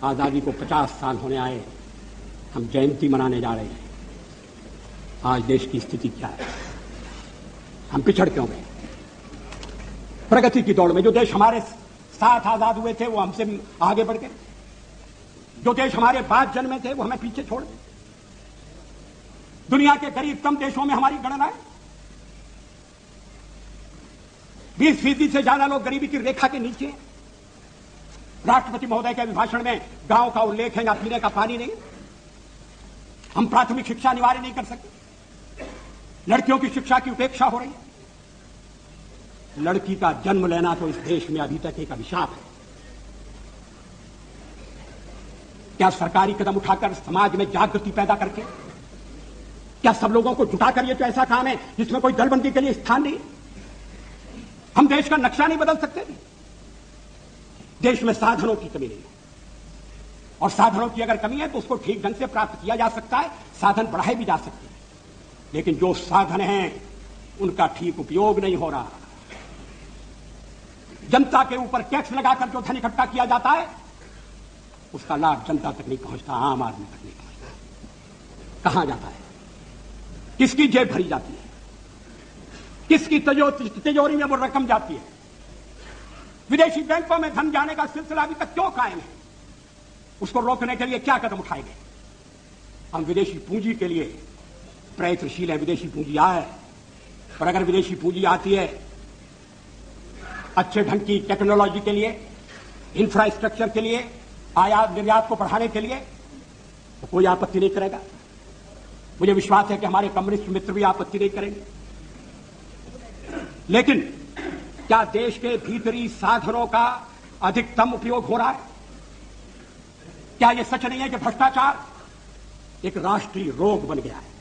आजादी को 50 साल होने आए, हम जयंती मनाने जा रहे हैं। आज देश की स्थिति क्या है? हम पिछड़ क्यों गए? प्रगति की दौड़ में जो देश हमारे साथ आजाद हुए थे वो हमसे आगे बढ़ गए, जो देश हमारे बाद जन्मे थे वो हमें पीछे छोड़ गए। दुनिया के गरीबतम देशों में हमारी गणना है, 20% से ज्यादा लोग गरीबी की रेखा के नीचे हैं। राष्ट्रपति महोदय के अभिभाषण में गांव का उल्लेख है या पीने का पानी नहीं। हम प्राथमिक शिक्षा अनिवार्य नहीं कर सकते, लड़कियों की शिक्षा की उपेक्षा हो रही है। लड़की का जन्म लेना तो इस देश में अभी तक एक अभिशाप है। क्या सरकारी कदम उठाकर समाज में जागृति पैदा करके, क्या सब लोगों को जुटाकर, ये तो ऐसा काम है जिसमें कोई दलबंदी के लिए स्थान नहीं। हम देश का नक्शा नहीं बदल सकते। देश में साधनों की कमी नहीं है, और साधनों की अगर कमी है तो उसको ठीक ढंग से प्राप्त किया जा सकता है, साधन बढ़ाए भी जा सकते हैं। लेकिन जो साधन हैं उनका ठीक उपयोग नहीं हो रहा। जनता के ऊपर टैक्स लगाकर जो धन इकट्ठा किया जाता है उसका लाभ जनता तक नहीं पहुंचता, आम आदमी तक नहीं पहुंचता। कहां जाता है? किसकी जेब भरी जाती है? किसकी तिजोरी में वो रकम जाती है? विदेशी बैंकों में धन जाने का सिलसिला अभी तक क्यों कायम है? उसको रोकने के लिए क्या कदम उठाए गए? हम विदेशी पूंजी के लिए प्रयत्नशील है। विदेशी पूंजी आए, और अगर विदेशी पूंजी आती है अच्छे ढंग की टेक्नोलॉजी के लिए, इंफ्रास्ट्रक्चर के लिए, आयात निर्यात को बढ़ाने के लिए, तो कोई आपत्ति नहीं करेगा। मुझे विश्वास है कि हमारे कम्युनिस्ट मित्र भी आपत्ति नहीं करेंगे। लेकिन क्या देश के भीतरी साधनों का अधिकतम उपयोग हो रहा है? क्या यह सच नहीं है कि भ्रष्टाचार एक राष्ट्रीय रोग बन गया है?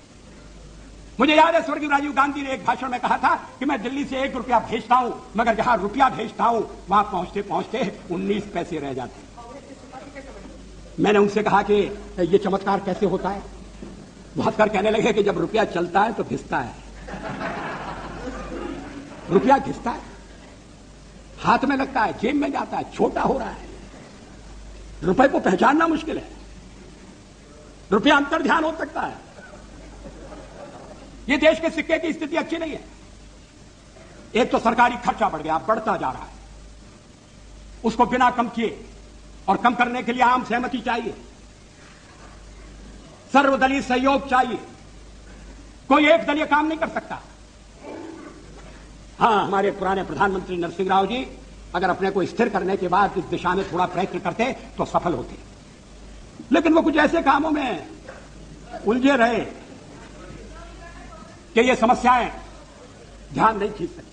मुझे याद है स्वर्गीय राजीव गांधी ने एक भाषण में कहा था कि मैं दिल्ली से 1 रुपया भेजता हूं, मगर जहां रुपया भेजता हूं वहां पहुंचते पहुंचते 19 पैसे रह जाते हैं। मैंने उनसे कहा कि यह चमत्कार कैसे होता है? वो हंसकर कहने लगे कि जब रुपया चलता है तो घिसता है। रुपया घिसता है, हाथ में लगता है, जेब में जाता है, छोटा हो रहा है। रुपए को पहचानना मुश्किल है। रुपया अंतर्ध्यान हो सकता है। ये देश के सिक्के की स्थिति अच्छी नहीं है। एक तो सरकारी खर्चा बढ़ गया, बढ़ता जा रहा है। उसको बिना कम किए, और कम करने के लिए आम सहमति चाहिए, सर्वदलीय सहयोग चाहिए। कोई एक दलीय काम नहीं कर सकता। हां, हमारे पुराने प्रधानमंत्री नरसिंह राव जी अगर अपने को स्थिर करने के बाद इस दिशा में थोड़ा प्रयत्न करते तो सफल होते, लेकिन वो कुछ ऐसे कामों में उलझे रहे कि ये समस्याएं ध्यान नहीं खींच सकती।